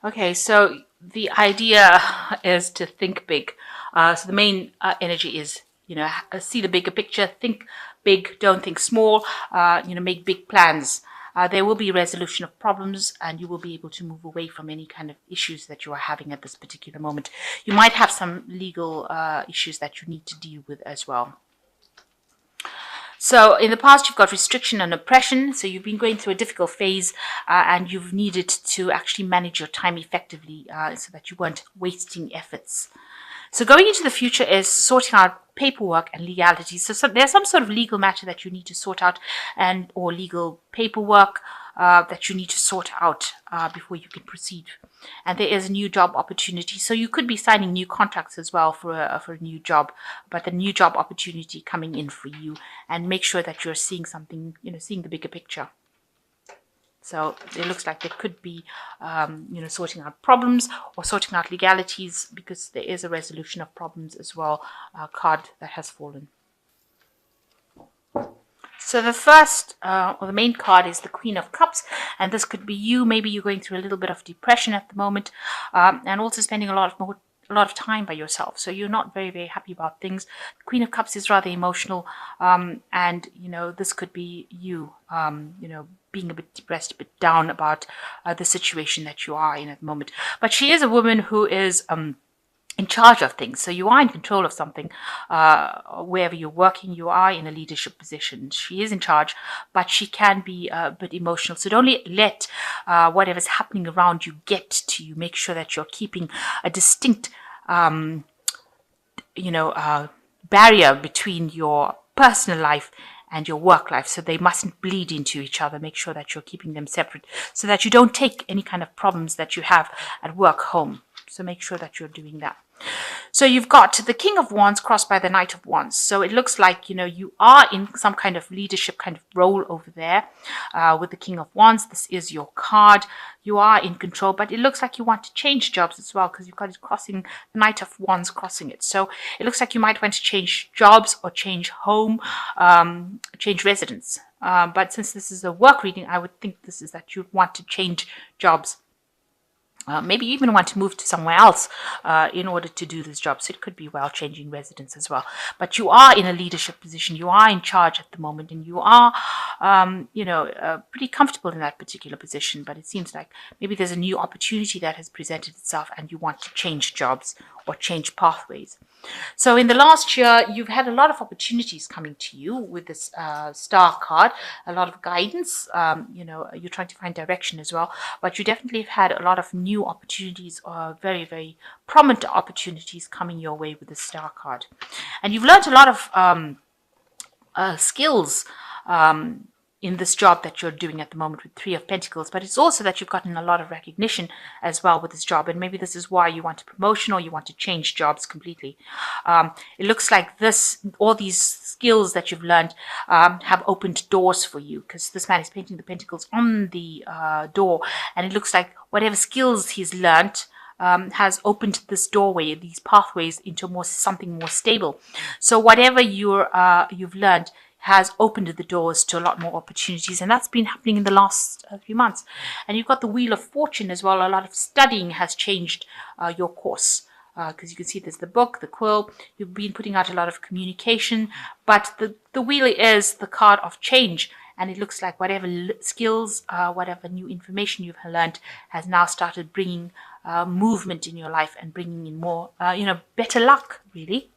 Okay, so the idea is to think big. So the main energy is, see the bigger picture, think big, don't think small, make big plans. There will be resolution of problems and you will be able to move away from any kind of issues that you are having at this particular moment. You might have some legal issues that you need to deal with as well. So in the past, you've got restriction and oppression. So you've been going through a difficult phase and you've needed to actually manage your time effectively so that you weren't wasting efforts. So going into the future is sorting out paperwork and legalities. So there's some sort of legal matter that you need to sort out or legal paperwork that you need to sort out before you can proceed. And there is a new job opportunity. So you could be signing new contracts as well for a new job, but the new job opportunity coming in for you, and make sure that you're seeing something, seeing the bigger picture. So it looks like there could be, sorting out problems or sorting out legalities, because there is a resolution of problems as well, card that has fallen. So the first or the main card is the Queen of Cups, and this could be you. Maybe you're going through a little bit of depression at the moment, and also spending a lot of time by yourself. So you're not very, very happy about things. The Queen of Cups is rather emotional, and this could be you, being a bit depressed, a bit down about the situation that you are in at the moment. But she is a woman who is in charge of things. So you are in control of something. Wherever you're working, you are in a leadership position. She is in charge, but she can be a bit emotional. So don't let whatever's happening around you get to you. Make sure that you're keeping a distinct, barrier between your personal life and your work life, so they mustn't bleed into each other. Make sure that you're keeping them separate so that you don't take any kind of problems that you have at work home. So make sure that you're doing that. So you've got the King of Wands crossed by the Knight of Wands. So it looks like, you are in some kind of leadership kind of role over there with the King of Wands. This is your card. You are in control, but it looks like you want to change jobs as well, because you've got it crossing, the Knight of Wands crossing it. So it looks like you might want to change jobs or change home, change residence. But since this is a work reading, I would think this is that you want to change jobs. Maybe you even want to move to somewhere else in order to do this job. So it could be changing residence as well. But you are in a leadership position. You are in charge at the moment, and you are, pretty comfortable in that particular position. But it seems like maybe there's a new opportunity that has presented itself, and you want to change jobs or change pathways. So in the last year, you've had a lot of opportunities coming to you with this star card, a lot of guidance. You're trying to find direction as well, but you definitely have had a lot of new opportunities, or very, very prominent opportunities coming your way with the star card. And you've learned a lot of skills in this job that you're doing at the moment with Three of Pentacles, but it's also that you've gotten a lot of recognition as well with this job, and maybe this is why you want a promotion or you want to change jobs completely. It looks like all these skills that you've learned have opened doors for you, because this man is painting the pentacles on the door, and it looks like whatever skills he's learned has opened this doorway, these pathways into something more stable. So whatever you've learned has opened the doors to a lot more opportunities, and that's been happening in the last few months. And you've got the Wheel of Fortune as well. A lot of studying has changed your course, because you can see there's the book, the quill. You've been putting out a lot of communication, but the wheel is the card of change, and it looks like whatever skills, whatever new information you've learned has now started bringing movement in your life and bringing in more, better luck, really.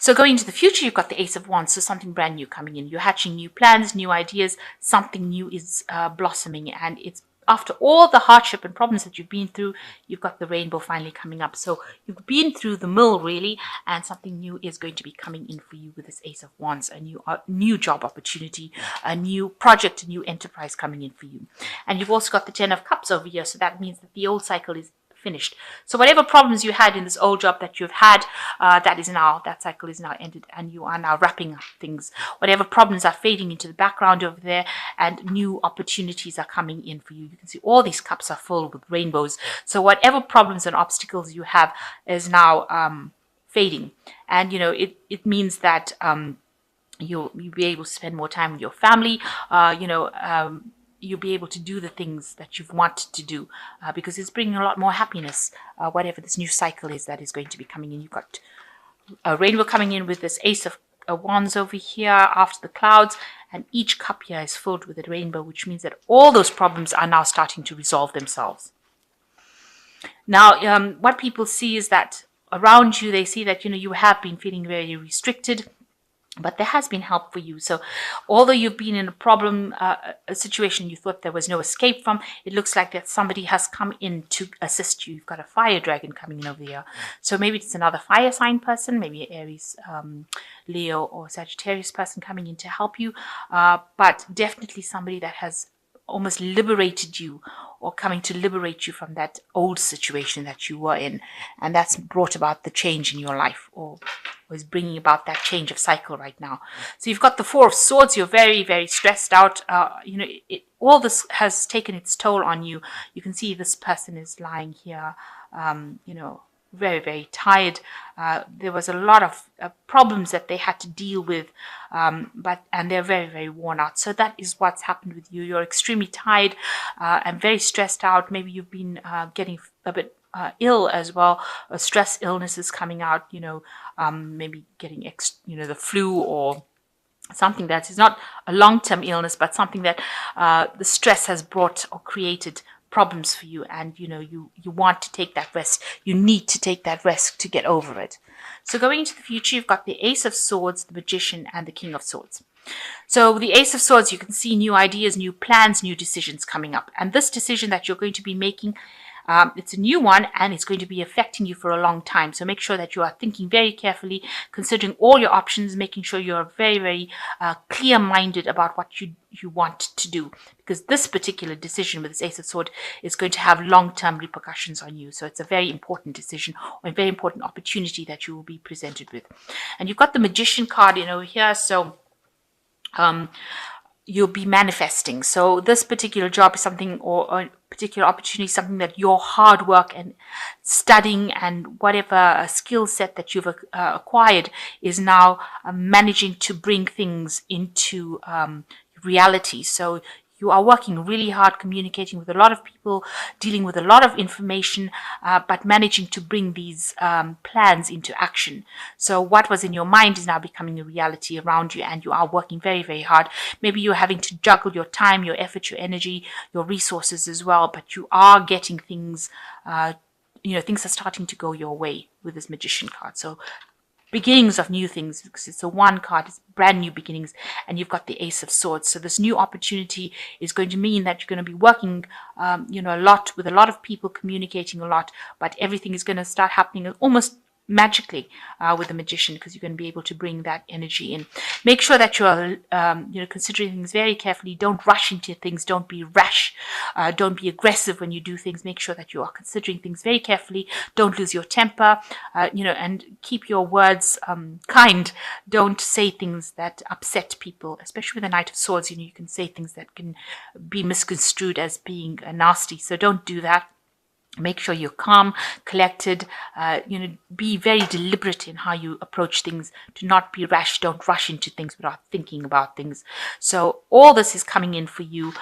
So going into the future, you've got the Ace of Wands, so something brand new coming in. You're hatching new plans, new ideas, something new is blossoming, and it's after all the hardship and problems that you've been through, you've got the rainbow finally coming up. So you've been through the mill, really, and something new is going to be coming in for you with this Ace of Wands, a new job opportunity, a new project, a new enterprise coming in for you. And you've also got the Ten of Cups over here, so that means that the old cycle is finished. So whatever problems you had in this old job that you've had, that cycle is now ended, and you are now wrapping up things. Whatever problems are fading into the background over there, and new opportunities are coming in for you. You can see all these cups are full with rainbows. So whatever problems and obstacles you have is now fading, and it means that you'll be able to spend more time with your family. you'll be able to do the things that you've wanted to do, because it's bringing a lot more happiness, whatever this new cycle is that is going to be coming in. You've got a rainbow coming in with this ace of wands over here after the clouds, and each cup here is filled with a rainbow, which means that all those problems are now starting to resolve themselves. Now, what people see is that around you, they see that, you have been feeling very restricted, but there has been help for you. So although you've been in a problem, a situation you thought there was no escape from, it looks like that somebody has come in to assist you. You've got a fire dragon coming in over here. So maybe it's another fire sign person, maybe an Aries, Leo, or Sagittarius person coming in to help you. But definitely somebody that has almost liberated you, or coming to liberate you from that old situation that you were in. And that's brought about the change in your life, or is bringing about that change of cycle right now. So you've got the Four of Swords. You're very, very stressed out. All this has taken its toll on you. You can see this person is lying here, very, very tired. There was a lot of problems that they had to deal with, and they're very, very worn out. So that is what's happened with you. You're extremely tired and very stressed out. Maybe you've been getting a bit ill as well. Stress illness is coming out, maybe getting the flu, or something that is not a long-term illness, but something that the stress has brought or created problems for you, and you want to take that rest. You need to take that rest to get over it. So going into the future, you've got the Ace of Swords, the Magician, and the King of Swords. So the Ace of Swords, you can see new ideas, new plans, new decisions coming up. And this decision that you're going to be making, it's a new one, and it's going to be affecting you for a long time. So make sure that you are thinking very carefully, considering all your options, making sure you're very, very clear-minded about what you want to do. Because this particular decision with this Ace of Swords is going to have long-term repercussions on you. So it's a very important decision, or a very important opportunity that you will be presented with. And you've got the Magician card over here. So you'll be manifesting. So this particular job is something, or a particular opportunity, something that your hard work and studying and whatever skill set that you've acquired is now managing to bring things into reality. So you are working really hard, communicating with a lot of people, dealing with a lot of information, but managing to bring these plans into action. So what was in your mind is now becoming a reality around you, and you are working very, very hard. Maybe you're having to juggle your time, your effort, your energy, your resources as well, but you are getting things, things are starting to go your way with this Magician card. So beginnings of new things, because it's a one card, it's brand new beginnings, and you've got the Ace of Swords. So this new opportunity is going to mean that you're going to be working, a lot with a lot of people, communicating a lot, but everything is going to start happening almost magically with the Magician, because you're going to be able to bring that energy in. Make sure that you're considering things very carefully. Don't rush into things. Don't be rash. Don't be aggressive when you do things. Make sure that you are considering things very carefully. Don't lose your temper, and keep your words kind. Don't say things that upset people, especially with the Knight of Swords. You can say things that can be misconstrued as being nasty. So don't do that. Make sure you're calm, collected, be very deliberate in how you approach things. Do not be rash. Don't rush into things without thinking about things. So all this is coming in for you.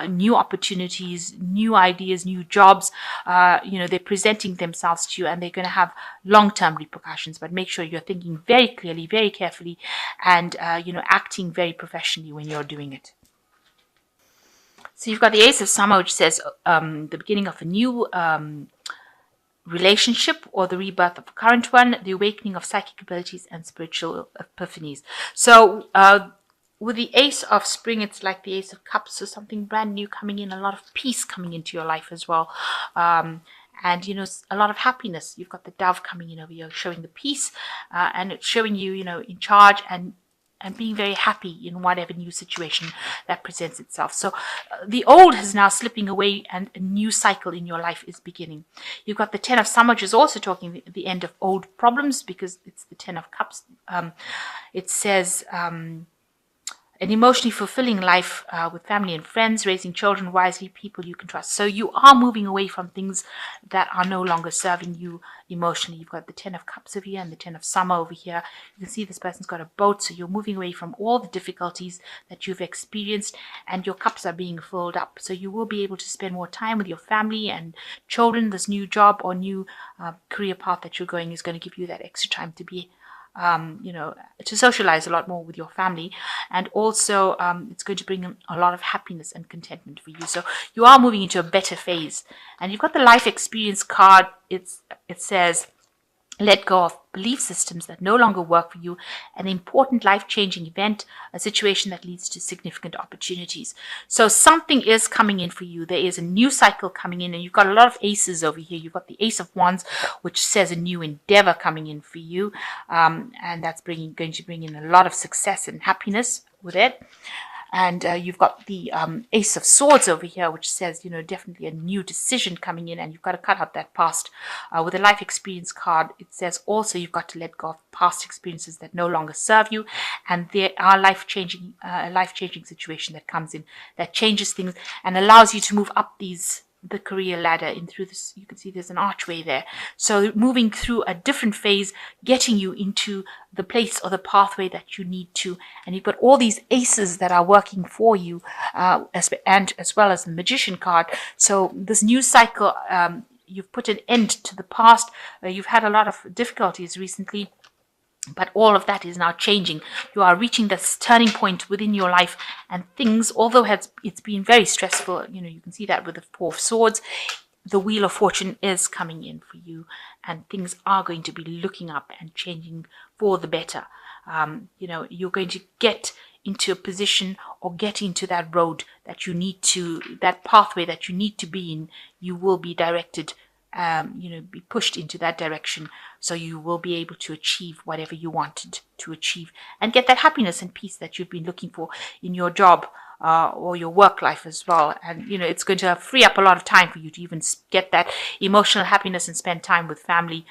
New opportunities, new ideas, new jobs. They're presenting themselves to you, and they're going to have long-term repercussions. But make sure you're thinking very clearly, very carefully, and, acting very professionally when you're doing it. So you've got the Ace of Summer, which says the beginning of a new relationship, or the rebirth of a current one, the awakening of psychic abilities and spiritual epiphanies. So with the Ace of Spring, it's like the Ace of Cups, so something brand new coming in, a lot of peace coming into your life as well. And, a lot of happiness. You've got the Dove coming in over here, showing the peace, and it's showing you, in charge, and being very happy in whatever new situation that presents itself. So the old is now slipping away, and a new cycle in your life is beginning. You've got the Ten of Summer, which is also talking the end of old problems, because it's the Ten of Cups. It says an emotionally fulfilling life with family and friends, raising children wisely, people you can trust. So you are moving away from things that are no longer serving you emotionally. You've got the 10 of Cups over here and the 10 of Summer over here. You can see this person's got a boat, so you're moving away from all the difficulties that you've experienced, and your cups are being filled up. So you will be able to spend more time with your family and children. This new job or new career path that you're going is going to give you that extra time to be to socialize a lot more with your family, and also it's going to bring a lot of happiness and contentment for you. So you are moving into a better phase. And you've got the life experience card. It says, let go of belief systems that no longer work for you, an important life-changing event, a situation that leads to significant opportunities. So something is coming in for you. There is a new cycle coming in, and you've got a lot of aces over here. You've got the Ace of Wands, which says a new endeavor coming in for you, and that's going to bring in a lot of success and happiness with it. And you've got the Ace of Swords over here, which says, definitely a new decision coming in, and you've got to cut out that past. With the life experience card, it says also you've got to let go of past experiences that no longer serve you, and there are life-changing situation that comes in that changes things and allows you to move up the career ladder in through this. You can see there's an archway there. So moving through a different phase, getting you into the place or the pathway that you need to. And you've got all these aces that are working for you, and as well as the Magician card. So this new cycle, you've put an end to the past. You've had a lot of difficulties recently, but all of that is now changing. You are reaching this turning point within your life, and things, although it's been very stressful, you can see that with the Four of Swords, the Wheel of Fortune is coming in for you, and things are going to be looking up and changing for the better. You're going to get into a position or get into that road that you need to, that pathway that you need to be in. You will be directed, be pushed into that direction, so you will be able to achieve whatever you wanted to achieve and get that happiness and peace that you've been looking for in your job or your work life as well. And it's going to free up a lot of time for you to even get that emotional happiness and spend time with family.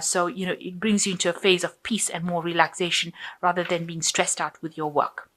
So it brings you into a phase of peace and more relaxation rather than being stressed out with your work.